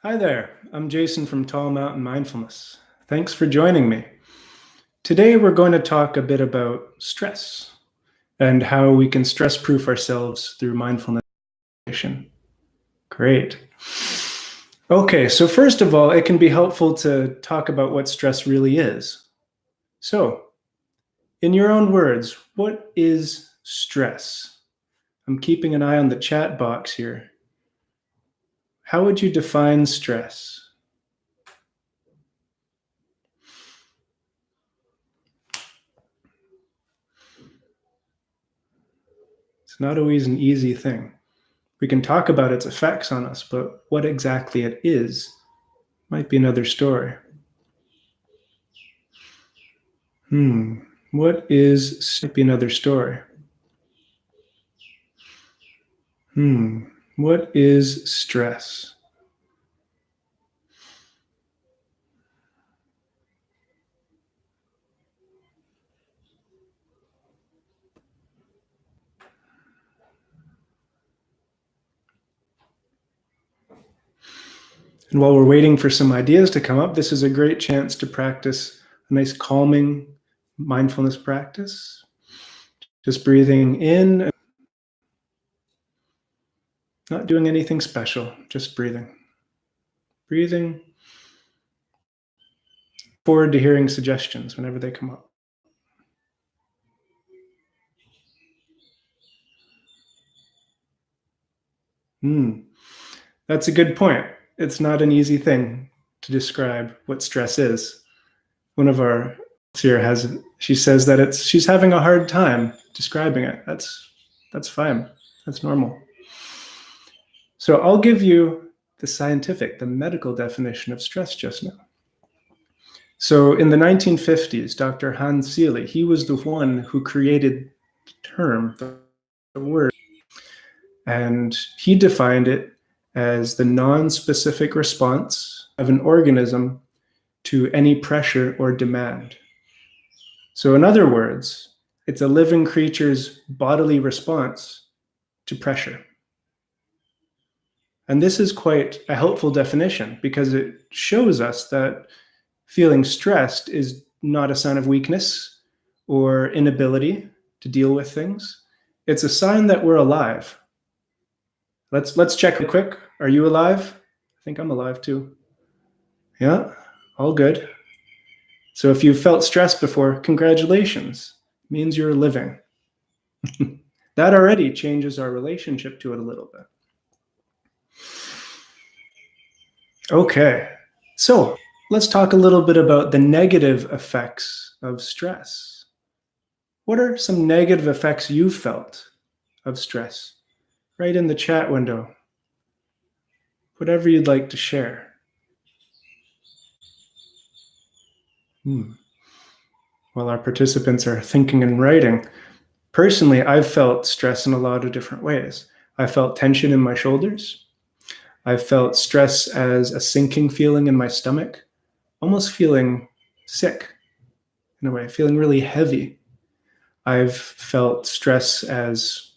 Hi there, I'm Jason from Tall Mountain Mindfulness. Thanks for joining me. Today we're going to talk a bit about stress and how we can stress-proof ourselves through mindfulness. Great. Okay, so first of all, it can be helpful to talk about what stress really is. So, in your own words, what is stress? I'm keeping an eye on the chat box here. How would you define stress? It's not always an easy thing. We can talk about its effects on us, but what exactly it is might be another story. What is might be another story. What is stress? And while we're waiting for some ideas to come up, this is a great chance to practice a nice calming mindfulness practice. Just breathing in, not doing anything special, just breathing. Breathing. Forward to hearing suggestions whenever they come up. That's a good point. It's not an easy thing to describe what stress is. One of our here she says that she's having a hard time describing it. That's fine. That's normal. So I'll give you the medical definition of stress just now. So in the 1950s, Dr. Hans Seeley, he was the one who created the term, the word, and he defined it as the non-specific response of an organism to any pressure or demand. So in other words, it's a living creature's bodily response to pressure. And this is quite a helpful definition because it shows us that feeling stressed is not a sign of weakness or inability to deal with things. It's a sign that we're alive. Let's check real quick. Are you alive? I think I'm alive too. Yeah, all good. So if you've felt stressed before, congratulations. It means you're living. That already changes our relationship to it a little bit. Okay, so let's talk a little bit about the negative effects of stress. What are some negative effects you've felt of stress? Right in the chat window. Whatever you'd like to share. While our participants are thinking and writing, personally, I've felt stress in a lot of different ways. I felt tension in my shoulders. I felt stress as a sinking feeling in my stomach, almost feeling sick in a way, feeling really heavy. I've felt stress as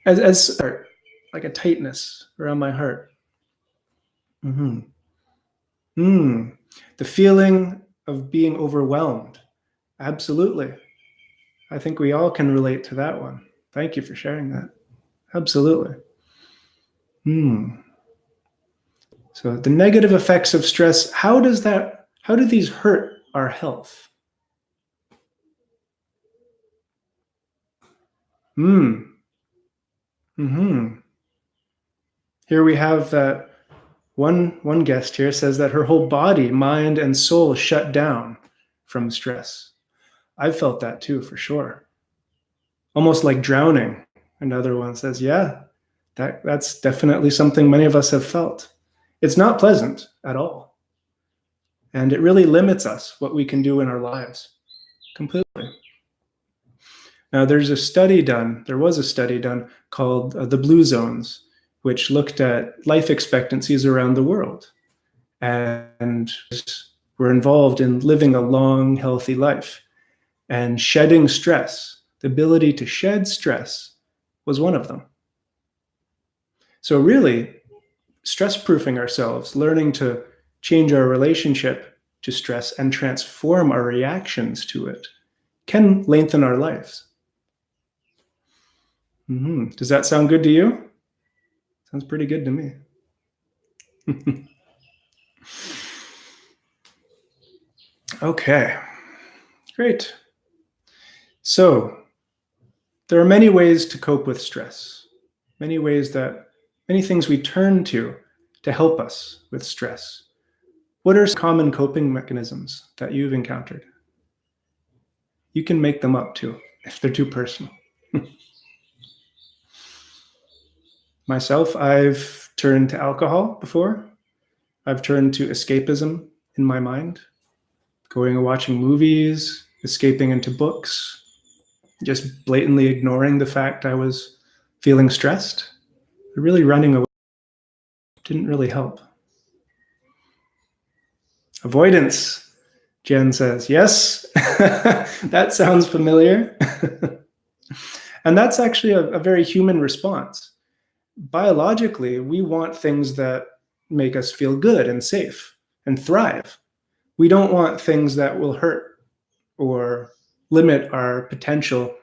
like a tightness around my heart. The feeling of being overwhelmed. Absolutely. I think we all can relate to that one. Thank you for sharing that. Absolutely. So the negative effects of stress, how do these hurt our health? Here we have that one guest here says that her whole body, mind, and soul shut down from stress. I've felt that too, for sure. Almost like drowning. Another one says, yeah, that's definitely something many of us have felt. It's not pleasant at all. And it really limits us, what we can do in our lives, completely. Now, there was a study done called the Blue Zones, which looked at life expectancies around the world and were involved in living a long, healthy life. And shedding stress, the ability to shed stress, was one of them. So really, stress-proofing ourselves, learning to change our relationship to stress and transform our reactions to it can lengthen our lives. Does that sound good to you? Sounds pretty good to me. Okay, great. So there are many ways to cope with stress, many things we turn to help us with stress. What are common coping mechanisms that you've encountered? You can make them up too, if they're too personal. Myself, I've turned to alcohol before. I've turned to escapism in my mind, going and watching movies, escaping into books, just blatantly ignoring the fact I was feeling stressed. Really running away didn't really help. Avoidance, Jen says. Yes, that sounds familiar. And that's actually a very human response. Biologically, we want things that make us feel good and safe and thrive. We don't want things that will hurt or limit our potential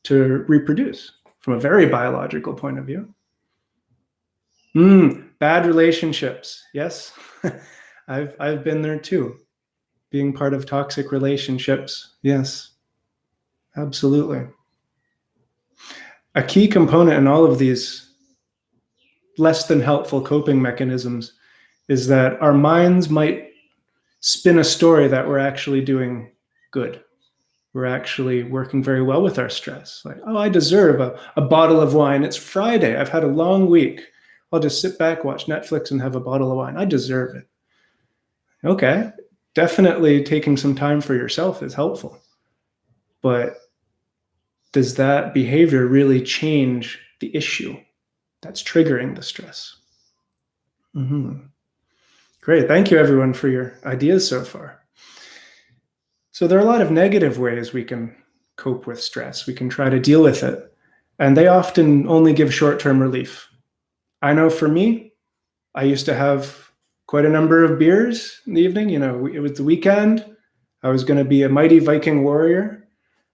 to reproduce from a very biological point of view. Bad relationships. Yes, I've been there too. Being part of toxic relationships. Yes, absolutely. A key component in all of these less than helpful coping mechanisms is that our minds might spin a story that we're actually doing good. We're actually working very well with our stress. Like, oh, I deserve a bottle of wine. It's Friday. I've had a long week. I'll just sit back, watch Netflix, and have a bottle of wine. I deserve it. Okay, definitely taking some time for yourself is helpful. But does that behavior really change the issue that's triggering the stress? Great. Thank you, everyone, for your ideas so far. So there are a lot of negative ways we can cope with stress. We can try to deal with it. And they often only give short-term relief. I know for me, I used to have quite a number of beers in the evening. It was the weekend. I was going to be a mighty Viking warrior.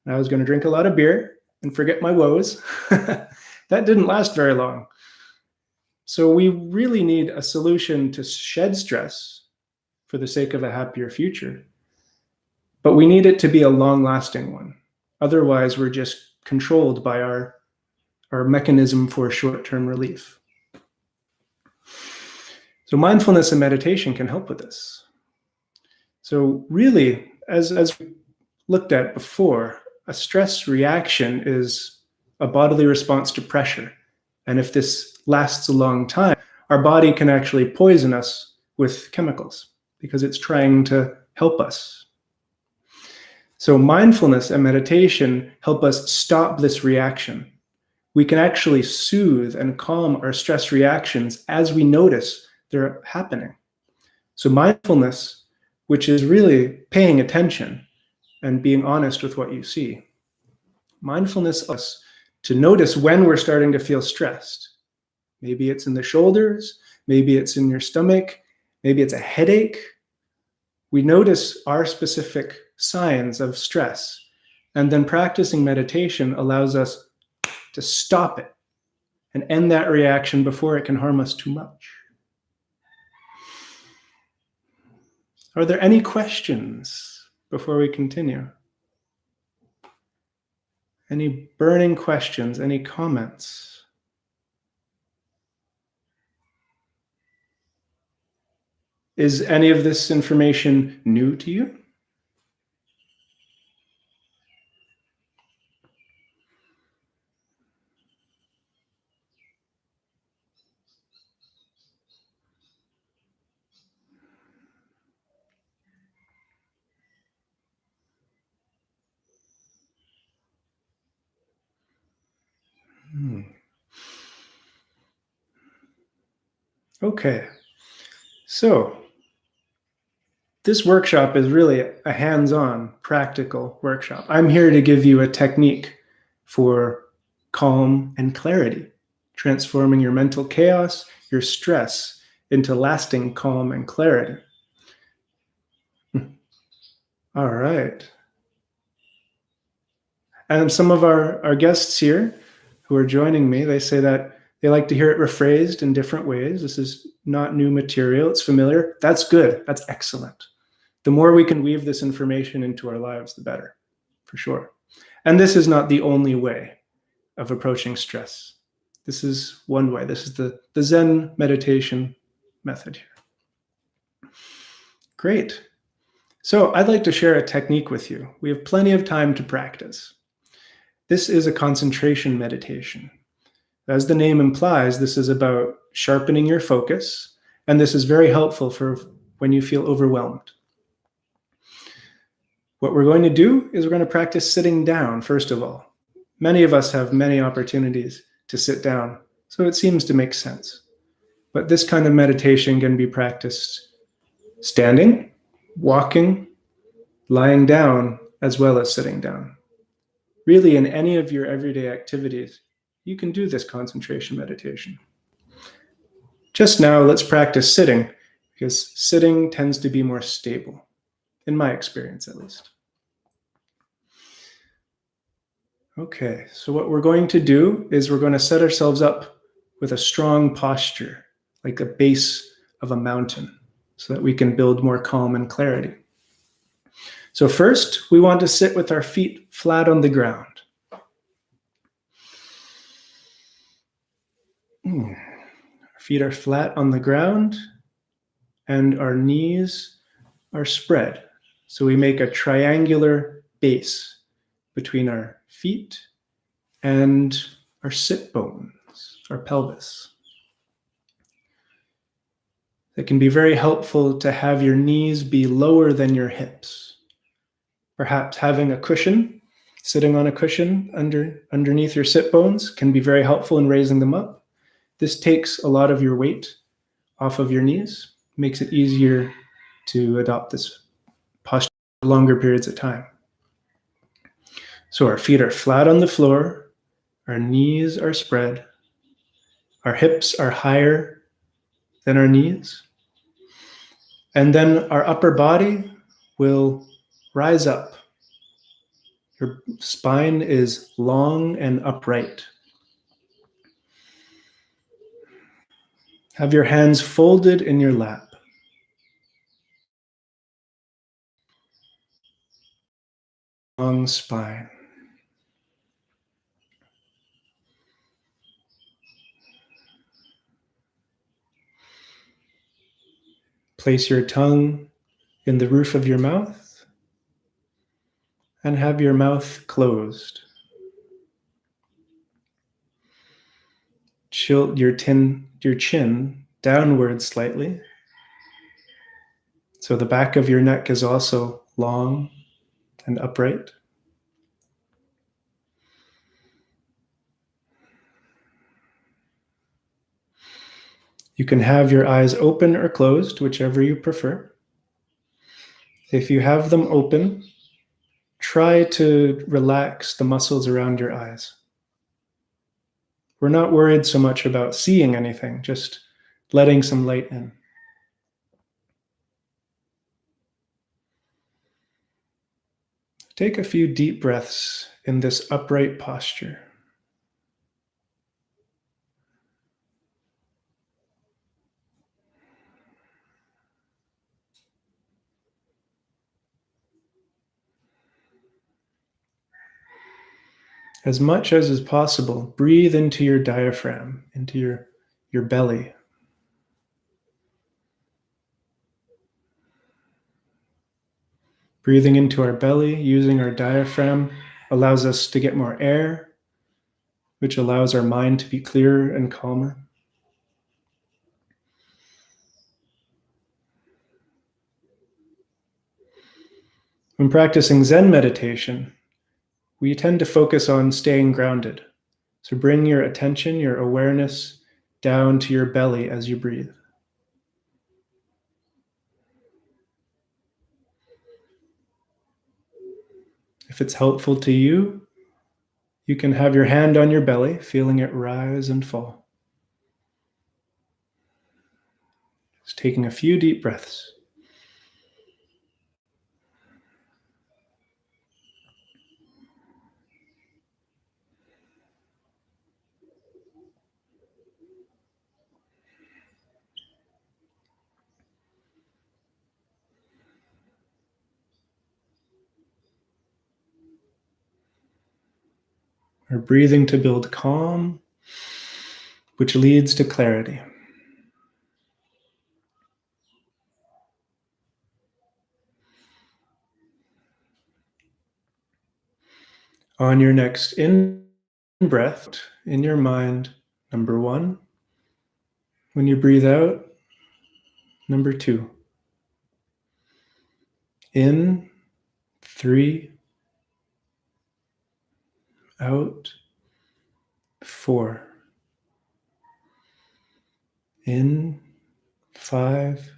And I was going to drink a lot of beer and forget my woes. That didn't last very long. So we really need a solution to shed stress for the sake of a happier future. But we need it to be a long-lasting one. Otherwise, we're just controlled by our mechanism for short-term relief. So mindfulness and meditation can help with this. So really, as we looked at before, a stress reaction is a bodily response to pressure. And if this lasts a long time, our body can actually poison us with chemicals because it's trying to help us. So mindfulness and meditation help us stop this reaction. We can actually soothe and calm our stress reactions as we notice they're happening. So mindfulness, which is really paying attention and being honest with what you see. Mindfulness allows us to notice when we're starting to feel stressed. Maybe it's in the shoulders, maybe it's in your stomach, maybe it's a headache. We notice our specific signs of stress, and then practicing meditation allows us to stop it and end that reaction before it can harm us too much. Are there any questions before we continue? Any burning questions, any comments? Is any of this information new to you? Okay, so this workshop is really a hands-on, practical workshop. I'm here to give you a technique for calm and clarity, transforming your mental chaos, your stress, into lasting calm and clarity. All right. And some of our guests here who are joining me, they say that they like to hear it rephrased in different ways. This is not new material, it's familiar. That's good, that's excellent. The more we can weave this information into our lives, the better, for sure. And this is not the only way of approaching stress. This is one way. This is the Zen meditation method here. Great. So I'd like to share a technique with you. We have plenty of time to practice. This is a concentration meditation. As the name implies, this is about sharpening your focus, and this is very helpful for when you feel overwhelmed. What we're going to do is we're going to practice sitting down, first of all. Many of us have many opportunities to sit down, so it seems to make sense. But this kind of meditation can be practiced standing, walking, lying down, as well as sitting down. Really, in any of your everyday activities, you can do this concentration meditation. Just now, let's practice sitting, because sitting tends to be more stable, in my experience at least. Okay, so what we're going to do is we're going to set ourselves up with a strong posture, like a base of a mountain, so that we can build more calm and clarity. So first, we want to sit with our feet flat on the ground. Our feet are flat on the ground, and our knees are spread. So we make a triangular base between our feet and our sit bones, our pelvis. It can be very helpful to have your knees be lower than your hips. Perhaps having a cushion, sitting on a cushion underneath your sit bones can be very helpful in raising them up. This takes a lot of your weight off of your knees, makes it easier to adopt this posture for longer periods of time. So our feet are flat on the floor, our knees are spread, our hips are higher than our knees, and then our upper body will rise up. Your spine is long and upright. Have your hands folded in your lap. Long spine. Place your tongue in the roof of your mouth and have your mouth closed. Tilt your chin downward slightly, so the back of your neck is also long and upright. You can have your eyes open or closed, whichever you prefer. If you have them open, try to relax the muscles around your eyes. We're not worried so much about seeing anything, just letting some light in. Take a few deep breaths in this upright posture. As much as is possible, breathe into your diaphragm, into your belly. Breathing into our belly, using our diaphragm, allows us to get more air, which allows our mind to be clearer and calmer. When practicing Zen meditation, we tend to focus on staying grounded. So bring your attention, your awareness, down to your belly as you breathe. If it's helpful to you, you can have your hand on your belly, feeling it rise and fall. Just taking a few deep breaths. We're breathing to build calm, which leads to clarity. On your next in-breath, in your mind, number 1. When you breathe out, number 2. In, 3. Out, 4. In, 5.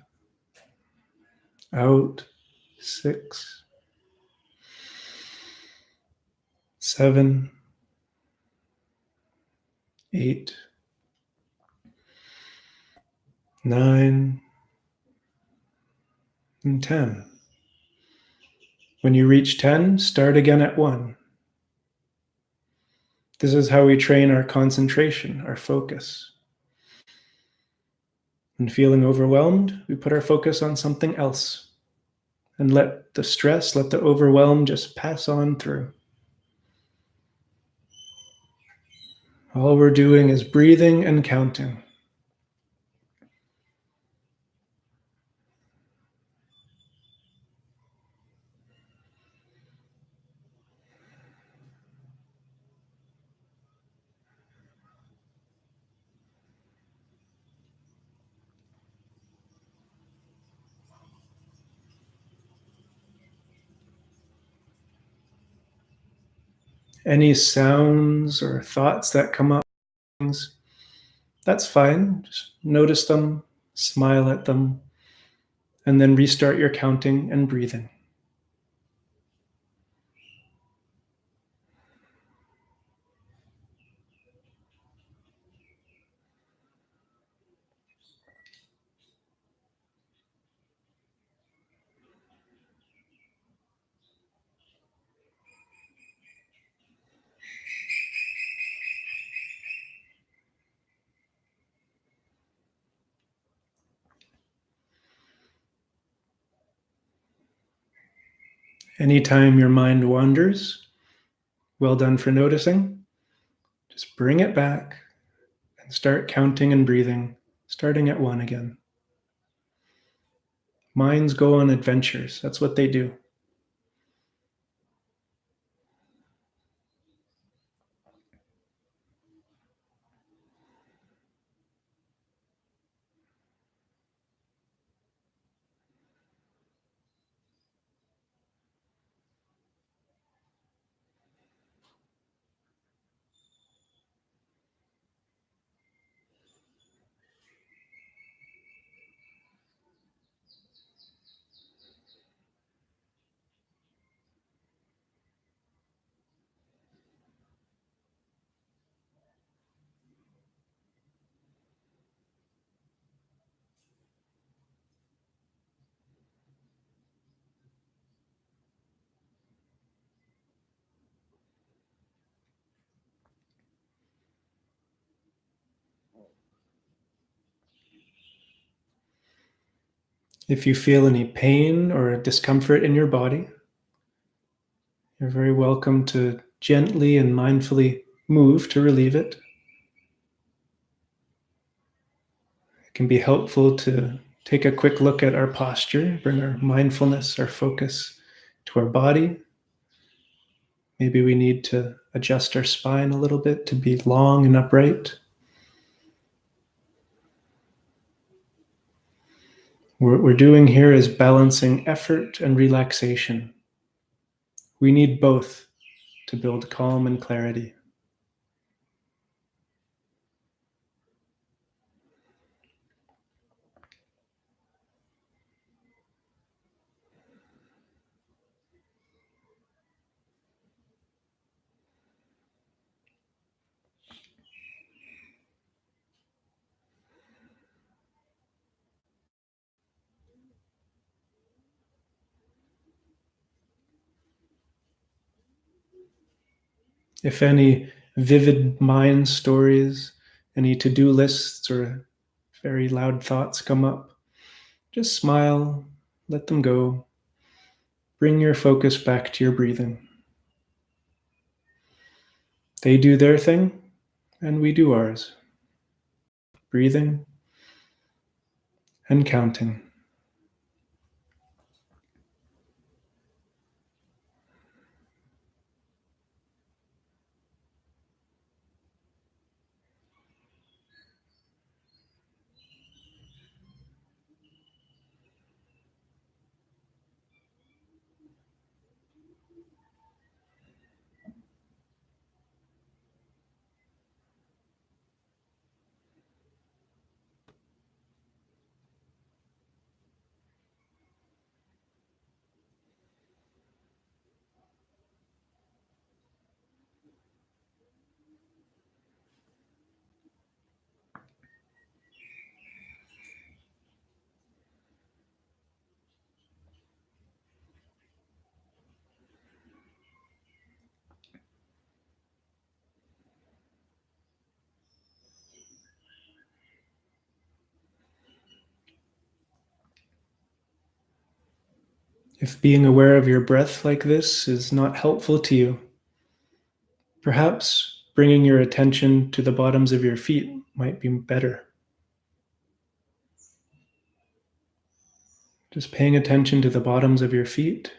Out, 6. 7. 8. 9. And 10. When you reach 10, start again at 1. This is how we train our concentration, our focus. When feeling overwhelmed, we put our focus on something else and let the stress, let the overwhelm just pass on through. All we're doing is breathing and counting. Any sounds or thoughts that come up, that's fine. Just notice them, smile at them, and then restart your counting and breathing. Anytime your mind wanders, well done for noticing. Just bring it back and start counting and breathing, starting at 1 again. Minds go on adventures. That's what they do. If you feel any pain or discomfort in your body, you're very welcome to gently and mindfully move to relieve it. It can be helpful to take a quick look at our posture, bring our mindfulness, our focus to our body. Maybe we need to adjust our spine a little bit to be long and upright. What we're doing here is balancing effort and relaxation. We need both to build calm and clarity. If any vivid mind stories, any to-do lists or very loud thoughts come up, just smile, let them go. Bring your focus back to your breathing. They do their thing, and we do ours. Breathing and counting. If being aware of your breath like this is not helpful to you, perhaps bringing your attention to the bottoms of your feet might be better. Just paying attention to the bottoms of your feet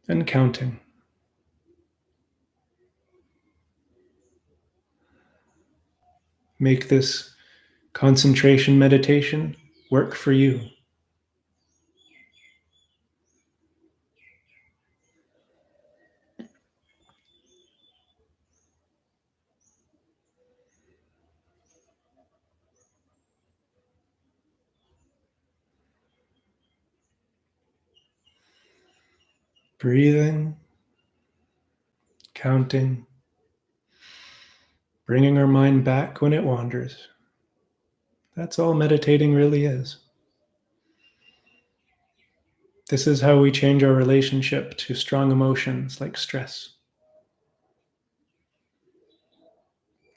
and counting. Make this concentration meditation work for you. Breathing, counting, bringing our mind back when it wanders. That's all meditating really is. This is how we change our relationship to strong emotions like stress.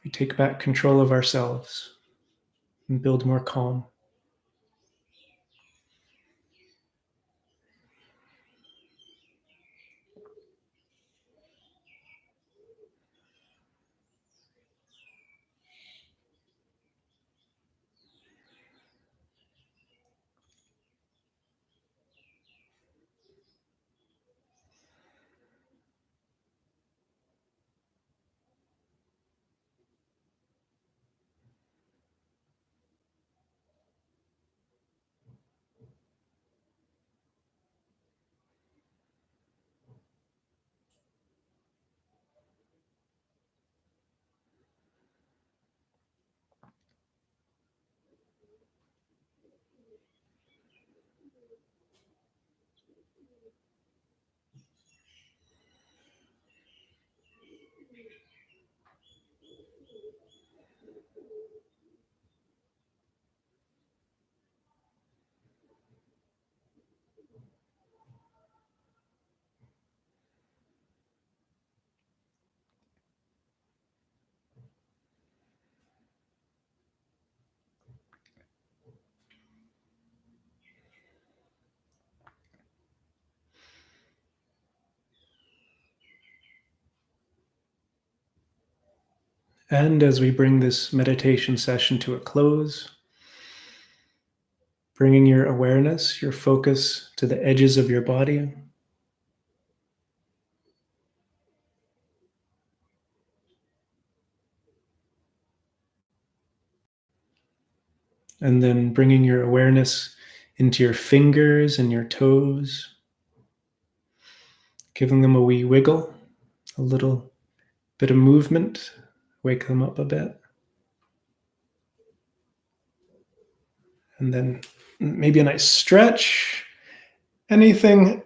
We take back control of ourselves and build more calm. And as we bring this meditation session to a close, bringing your awareness, your focus to the edges of your body. And then bringing your awareness into your fingers and your toes, giving them a wee wiggle, a little bit of movement, wake them up a bit. And then maybe a nice stretch, anything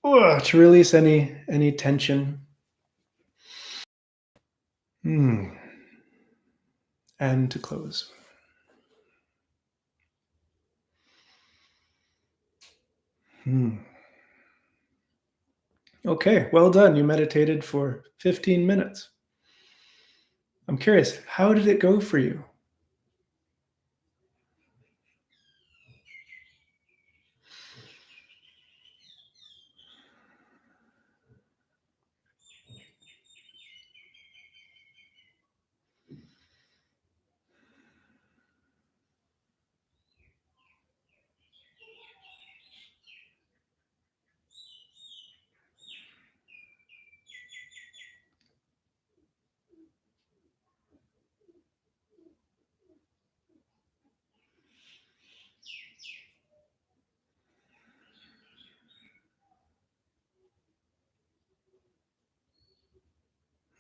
to release any tension. And to close. Okay, well done. You meditated for 15 minutes. I'm curious, how did it go for you?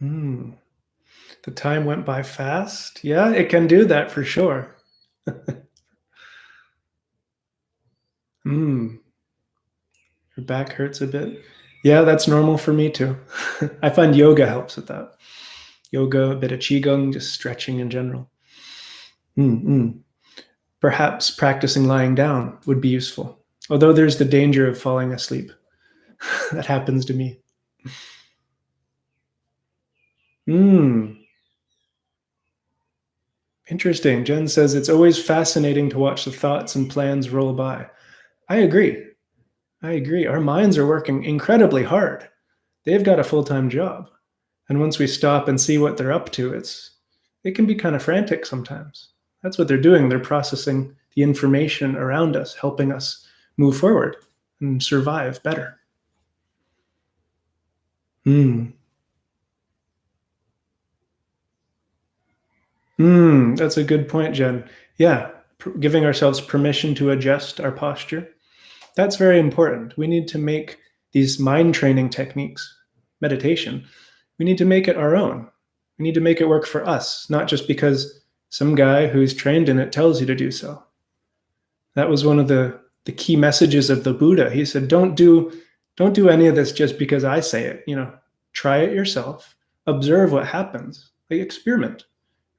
Hmm. The time went by fast. Yeah, it can do that for sure. Hmm. Your back hurts a bit. Yeah, that's normal for me too. I find yoga helps with that. Yoga, a bit of qigong, just stretching in general. Mm-mm. Perhaps practicing lying down would be useful. Although there's the danger of falling asleep. That happens to me. Hmm. Interesting. Jen says it's always fascinating to watch the thoughts and plans roll by. I agree. I agree. Our minds are working incredibly hard. They've got a full-time job. And once we stop and see what they're up to, it can be kind of frantic sometimes. That's what they're doing. They're processing the information around us, helping us move forward and survive better. Hmm. That's a good point, Jen. Yeah, giving ourselves permission to adjust our posture. That's very important. We need to make these mind training techniques, meditation, we need to make it our own. We need to make it work for us, not just because some guy who's trained in it tells you to do so. That was one of the key messages of the Buddha. He said, don't do any of this just because I say it. Try it yourself, observe what happens, like experiment,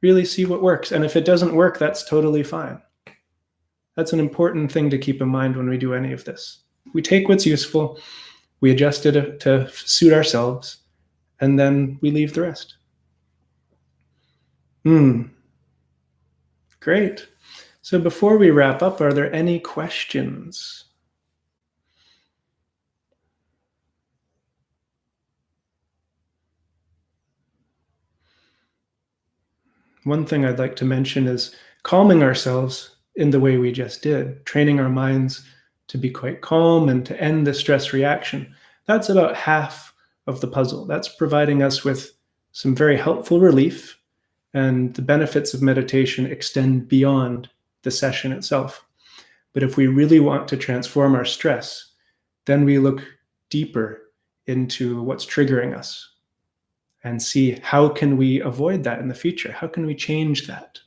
really see what works. And if it doesn't work, that's totally fine. That's an important thing to keep in mind when we do any of this. We take what's useful, we adjust it to suit ourselves, and then we leave the rest. Great. So before we wrap up, are there any questions? One thing I'd like to mention is calming ourselves in the way we just did, training our minds to be quite calm and to end the stress reaction. That's about half of the puzzle. That's providing us with some very helpful relief, and the benefits of meditation extend beyond the session itself. But if we really want to transform our stress, then we look deeper into what's triggering us and see how can we avoid that in the future? How can we change that?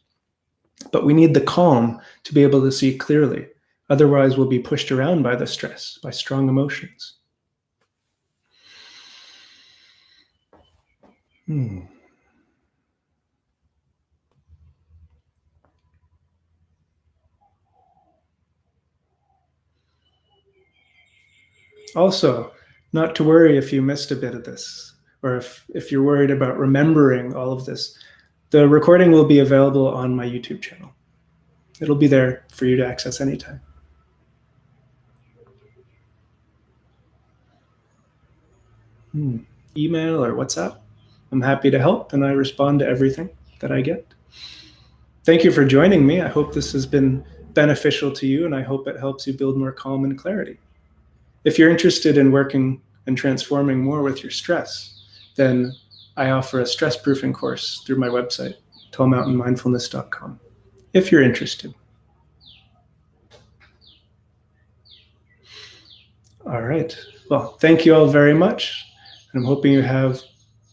But we need the calm to be able to see clearly. Otherwise, we'll be pushed around by the stress, by strong emotions. Hmm. Also, not to worry if you missed a bit of this, or if you're worried about remembering all of this. The recording will be available on my YouTube channel. It'll be there for you to access anytime. Email or WhatsApp. I'm happy to help, and I respond to everything that I get. Thank you for joining me. I hope this has been beneficial to you, and I hope it helps you build more calm and clarity. If you're interested in working and transforming more with your stress, then I offer a stress proofing course through my website, tallmountainmindfulness.com, if you're interested. All right. Well, thank you all very much. And I'm hoping you have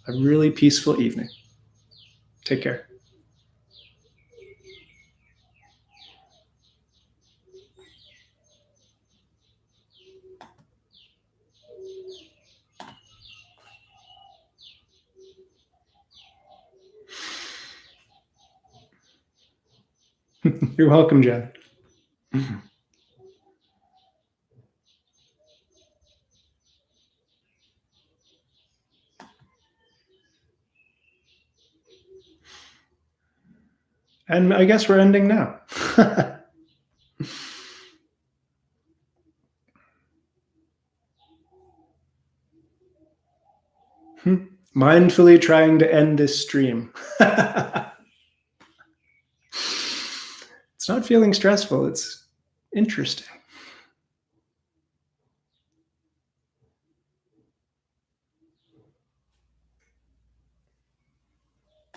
a really peaceful evening. Take care. You're welcome, Jen. And I guess we're ending now. Mindfully trying to end this stream. It's not feeling stressful. It's interesting.